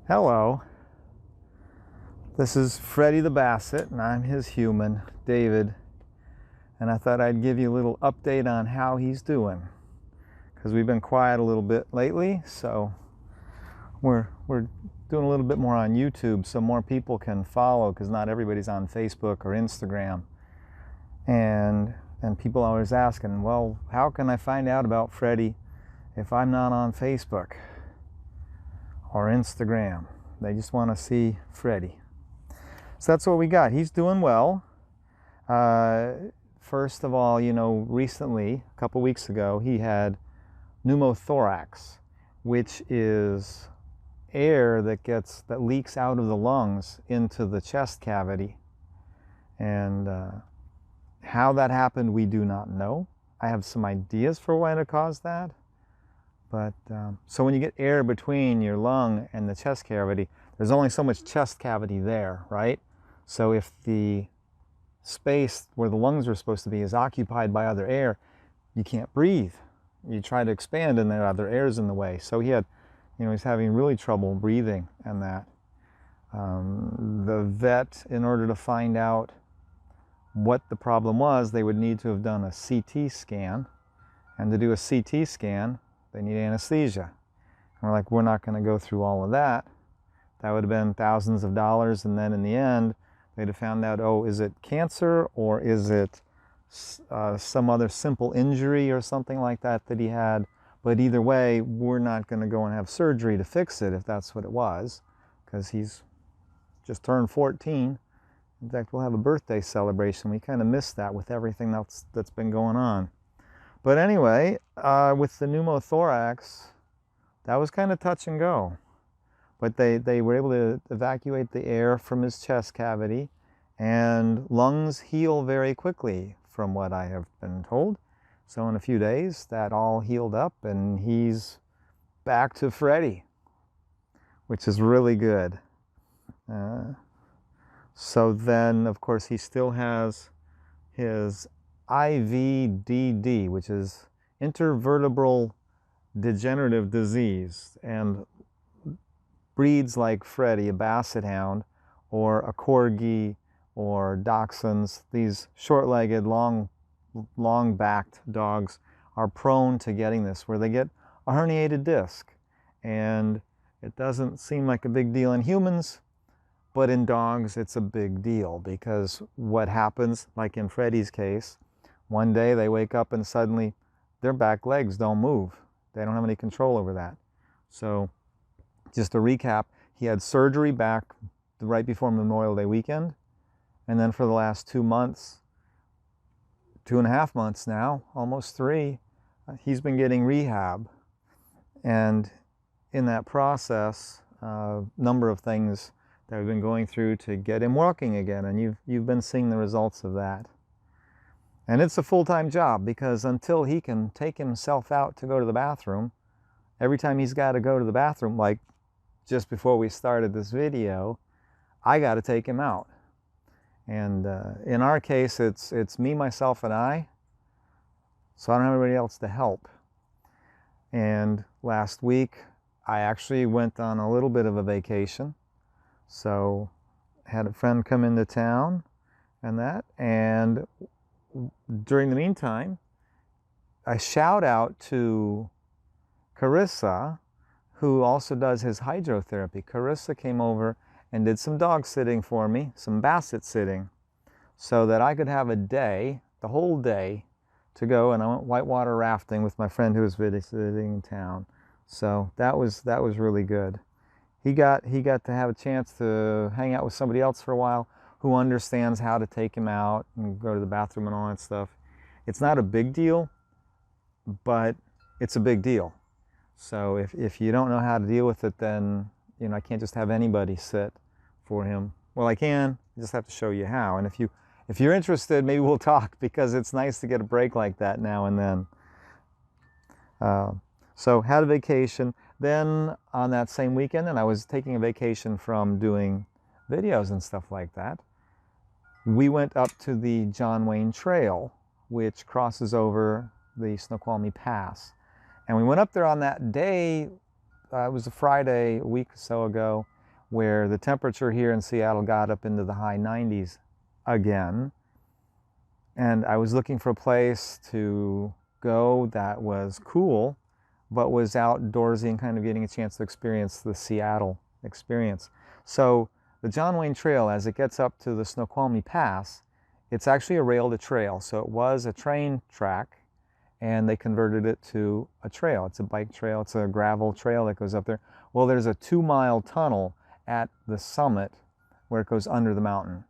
Hello, this is Freddy the Bassett, and I'm his human, David. And I thought I'd give you a little update on how he's doing, because we've been quiet a little bit lately, so we're doing a little bit more on YouTube so more people can follow, because not everybody's on Facebook or Instagram. And people always asking, well, how can I find out about Freddy if I'm not on Facebook or Instagram? They just want to see Freddy. So that's what we got. He's doing well. First of all, recently, a couple weeks ago, he had pneumothorax, which is air that leaks out of the lungs into the chest cavity. And how that happened, we do not know. I have some ideas for why it caused that. But so when you get air between your lung and the chest cavity, there's only so much chest cavity there, right? So if the space where the lungs are supposed to be is occupied by other air, you can't breathe. You try to expand and there other air's in the way. So he's having really trouble breathing and that. The vet, in order to find out what the problem was, they would need to have done a CT scan. And to do a CT scan, they need anesthesia. And we're like, we're not going to go through all of that. That would have been thousands of dollars, and then in the end, they'd have found out, oh, is it cancer or is it some other simple injury or something like that he had? But either way, we're not going to go and have surgery to fix it if that's what it was, because he's just turned 14. In fact, we'll have a birthday celebration. We kind of missed that with everything else that's been going on. But anyway, with the pneumothorax, that was kind of touch and go. But they were able to evacuate the air from his chest cavity, and lungs heal very quickly, from what I have been told. So in a few days, that all healed up, and he's back to Freddy, which is really good. So then, of course, he still has his IVDD, which is intervertebral degenerative disease, and breeds like Freddy, a Basset Hound, or a Corgi, or Dachshunds, these short-legged, long-backed dogs are prone to getting this, where they get a herniated disc. And it doesn't seem like a big deal in humans, but in dogs it's a big deal, because what happens, like in Freddy's case, one day they wake up and suddenly their back legs don't move. They don't have any control over that. So just to recap, he had surgery back right before Memorial Day weekend. And then for the last 2 months, 2.5 months now, almost 3, he's been getting rehab. And in that process, a number of things that we've been going through to get him walking again. And you've been seeing the results of that. And it's a full-time job, because until he can take himself out to go to the bathroom, every time he's got to go to the bathroom, like just before we started this video, I got to take him out. And in our case, it's me, myself, and I, so I don't have anybody else to help. And last week, I actually went on a little bit of a vacation. So had a friend come into town and that, and during the meantime, a shout out to Carissa, who also does his hydrotherapy. Carissa came over and did some dog sitting for me, some basset sitting, so that I could have a day, the whole day, to go. And I went whitewater rafting with my friend who was visiting in town. So that was really good. He got to have a chance to hang out with somebody else for a while who understands how to take him out and go to the bathroom and all that stuff. It's not a big deal, but it's a big deal. So if you don't know how to deal with it, then I can't just have anybody sit for him. Well, I can. I just have to show you how. And if you're interested, maybe we'll talk, because it's nice to get a break like that now and then. So had a vacation. Then on that same weekend, and I was taking a vacation from doing videos and stuff like that, we went up to the John Wayne Trail, which crosses over the Snoqualmie Pass. And we went up there on that day. It was a Friday a week or so ago, where the temperature here in Seattle got up into the high 90s again. And I was looking for a place to go that was cool, but was outdoorsy and kind of getting a chance to experience the Seattle experience. So the John Wayne Trail, as it gets up to the Snoqualmie Pass, it's actually a rail to trail. So it was a train track, and they converted it to a trail. It's a bike trail. It's a gravel trail that goes up there. Well, there's a 2-mile tunnel at the summit where it goes under the mountain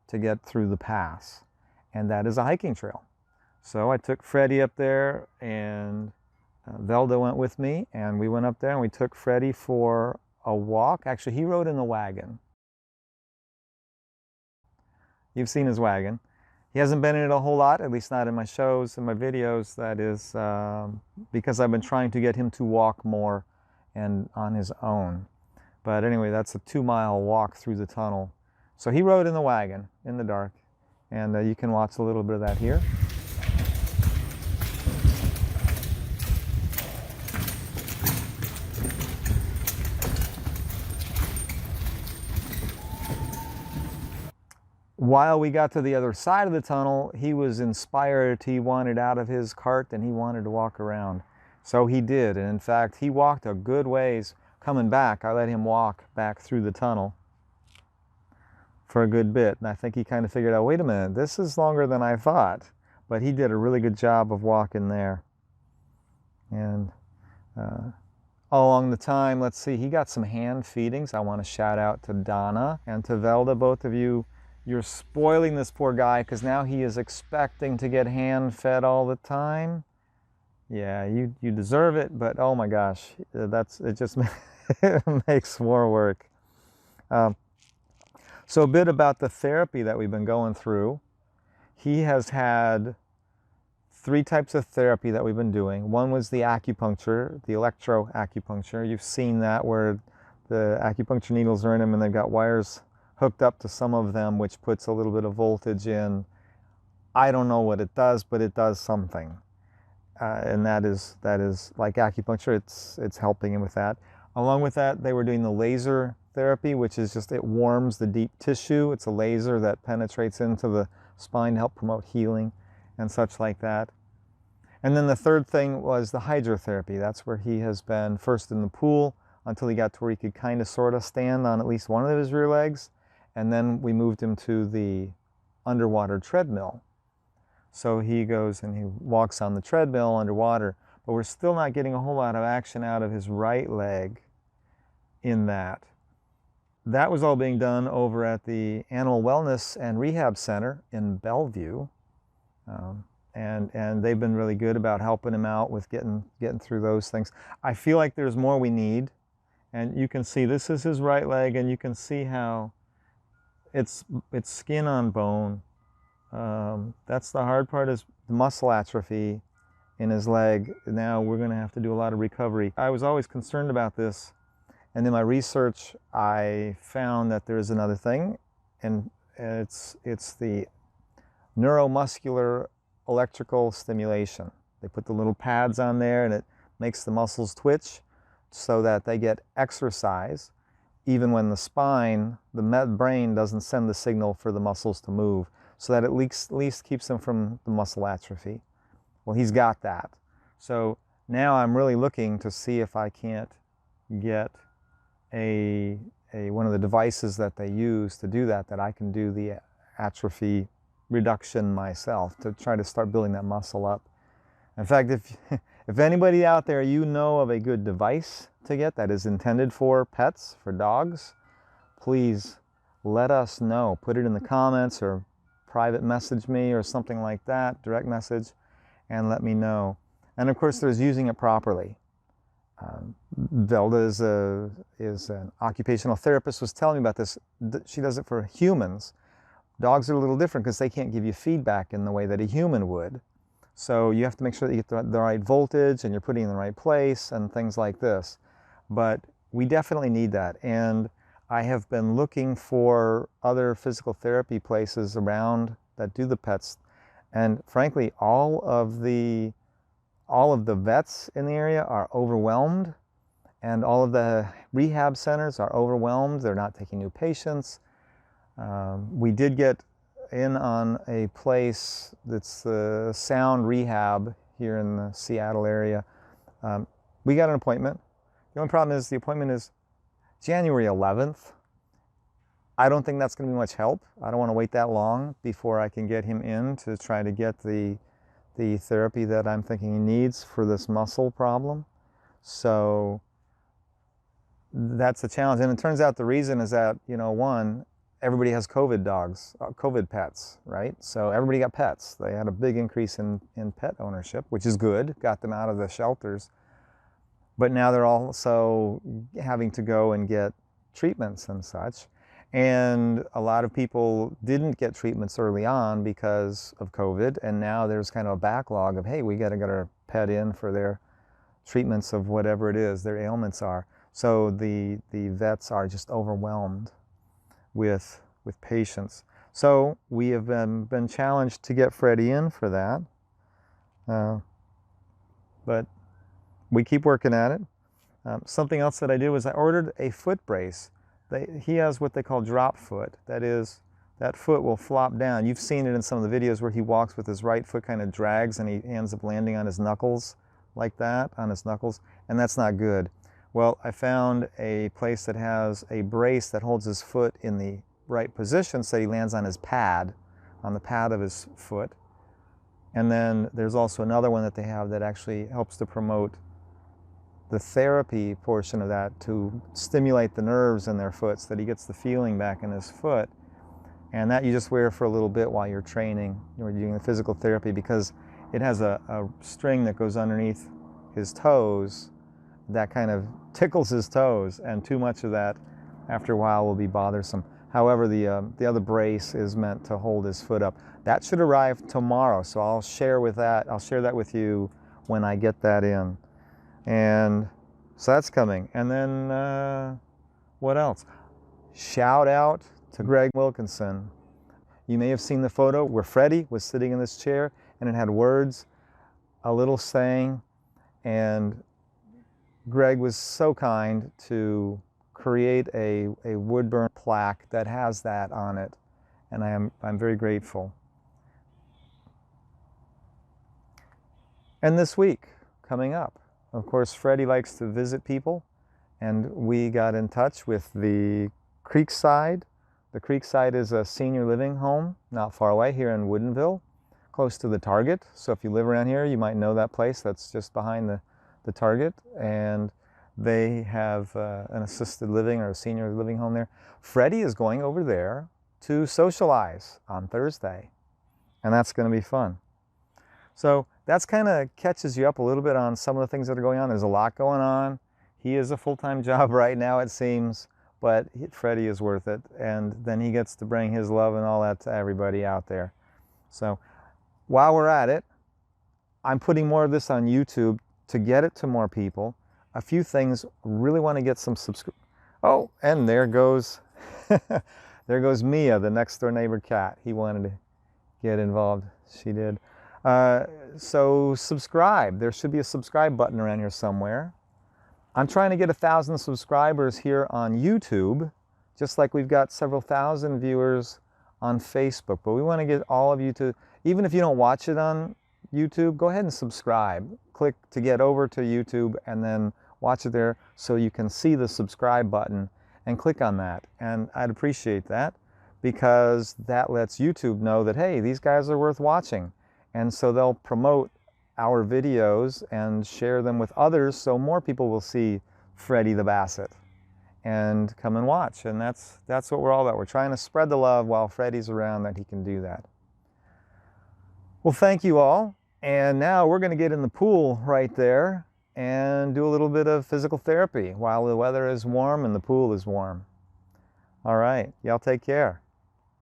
to get through the pass. And that is a hiking trail. So I took Freddy up there, and Velda went with me, and we went up there and we took Freddy for a walk. Actually, he rode in the wagon. You've seen his wagon. He hasn't been in it a whole lot, at least not in my shows and my videos. That is because I've been trying to get him to walk more and on his own. But anyway, that's a 2-mile walk through the tunnel. So he rode in the wagon in the dark. And you can watch a little bit of that here. While we got to the other side of the tunnel, he was inspired. He wanted out of his cart and he wanted to walk around. So he did. And in fact, he walked a good ways coming back. I let him walk back through the tunnel for a good bit. And I think he kind of figured out, wait a minute, this is longer than I thought. But he did a really good job of walking there. And all along the time, let's see, he got some hand feedings. I want to shout out to Donna and to Velda, both of you. You're spoiling this poor guy because now he is expecting to get hand fed all the time. Yeah, you deserve it, but oh my gosh, it just it makes more work. So a bit about the therapy that we've been going through. He has had 3 types of therapy that we've been doing. One was the acupuncture, the electroacupuncture. You've seen that where the acupuncture needles are in them and they've got wires hooked up to some of them, which puts a little bit of voltage in. I don't know what it does, but it does something. And that is like acupuncture, it's helping him with that. Along with that, they were doing the laser therapy, which is just, it warms the deep tissue. It's a laser that penetrates into the spine to help promote healing and such like that. And then the third thing was the hydrotherapy. That's where he has been first in the pool until he got to where he could kind of sort of stand on at least one of his rear legs. And then we moved him to the underwater treadmill. So he goes and he walks on the treadmill underwater, but we're still not getting a whole lot of action out of his right leg in that. That was all being done over at the Animal Wellness and Rehab Center in Bellevue. And they've been really good about helping him out with getting through those things. I feel like there's more we need. And you can see this is his right leg, and you can see how it's skin on bone. That's the hard part, is the muscle atrophy in his leg. Now we're going to have to do a lot of recovery. I was always concerned about this, and in my research I found that there is another thing, and it's the neuromuscular electrical stimulation. They put the little pads on there and it makes the muscles twitch so that they get exercise even when the spine, the brain doesn't send the signal for the muscles to move, so that at least keeps them from the muscle atrophy. Well, he's got that. So now I'm really looking to see if I can't get one of the devices that they use to do that I can do the atrophy reduction myself, to try to start building that muscle up. In fact, if anybody out there you know of a good device to get that is intended for pets, for dogs, please let us know. Put it in the comments or private message me or something like that, direct message, and let me know. And of course, there's using it properly. Velda is an occupational therapist, was telling me about this. She does it for humans. Dogs are a little different because they can't give you feedback in the way that a human would. So you have to make sure that you get the right voltage and you're putting it in the right place and things like this. But we definitely need that. And I have been looking for other physical therapy places around that do the pets. And frankly, all of the vets in the area are overwhelmed. and all of the rehab centers are overwhelmed. They're not taking new patients. We did get in on a place that's the Sound Rehab here in the Seattle area. We got an appointment. The only problem is the appointment is January 11th. I don't think that's going to be much help. I don't want to wait that long before I can get him in to try to get the therapy that I'm thinking he needs for this muscle problem. So that's a challenge. And it turns out the reason is that, you know, one, everybody has COVID dogs, COVID pets, right? So everybody got pets. They had a big increase in pet ownership, which is good, got them out of the shelters. But now they're also having to go and get treatments and such. And a lot of people didn't get treatments early on because of COVID, and now there's kind of a backlog of, hey, we got to get our pet in for their treatments of whatever it is their ailments are. So the vets are just overwhelmed with patients. So we have been challenged to get Freddy in for that, but we keep working at it. Something else that I do is I ordered a foot brace. He has what they call drop foot. That is, that foot will flop down. You've seen it in some of the videos where he walks with his right foot kind of drags and he ends up landing on his knuckles like that, on his knuckles, and that's not good. Well, I found a place that has a brace that holds his foot in the right position so he lands on his pad, on the pad of his foot. And then there's also another one that they have that actually helps to promote the therapy portion of that, to stimulate the nerves in their foot so that he gets the feeling back in his foot. And that you just wear for a little bit while you're training, you're doing the physical therapy, because it has a string that goes underneath his toes that kind of tickles his toes, and too much of that after a while will be bothersome. However, the other brace is meant to hold his foot up. That should arrive tomorrow, so I'll share that with you when I get that in. And so that's coming. And then what else? Shout out to Greg Wilkinson. You may have seen the photo where Freddy was sitting in this chair and it had words, a little saying, and Greg was so kind to create a wood burn plaque that has that on it, and I'm very grateful. And this week coming up, of course, Freddy likes to visit people, and we got in touch with the Creekside. The Creekside is a senior living home not far away here in Woodinville, close to the Target. So if you live around here, you might know that place. That's just behind the Target, and they have an assisted living or a senior living home there. Freddy is going over there to socialize on Thursday, and that's going to be fun. So that's kind of catches you up a little bit on some of the things that are going on. There's a lot going on. He is a full-time job right now, it seems, but Freddy is worth it. And then he gets to bring his love and all that to everybody out there. So while we're at it, I'm putting more of this on YouTube to get it to more people. A few things, really want to get some Oh, and there goes, there goes Mia, the next door neighbor cat. He wanted to get involved. She did. So subscribe. There should be a subscribe button around here somewhere. I'm trying to get 1,000 subscribers here on YouTube, just like we've got several thousand viewers on Facebook. But we want to get all of you to, even if you don't watch it on YouTube, go ahead and subscribe. Click to get over to YouTube and then watch it there so you can see the subscribe button and click on that. And I'd appreciate that, because that lets YouTube know that, hey, these guys are worth watching. And so they'll promote our videos and share them with others so more people will see Freddy the Bassett and come and watch. And that's what we're all about. We're trying to spread the love while Freddy's around, that he can do that. Well, thank you all. And now we're going to get in the pool right there and do a little bit of physical therapy while the weather is warm and the pool is warm. All right. Y'all take care.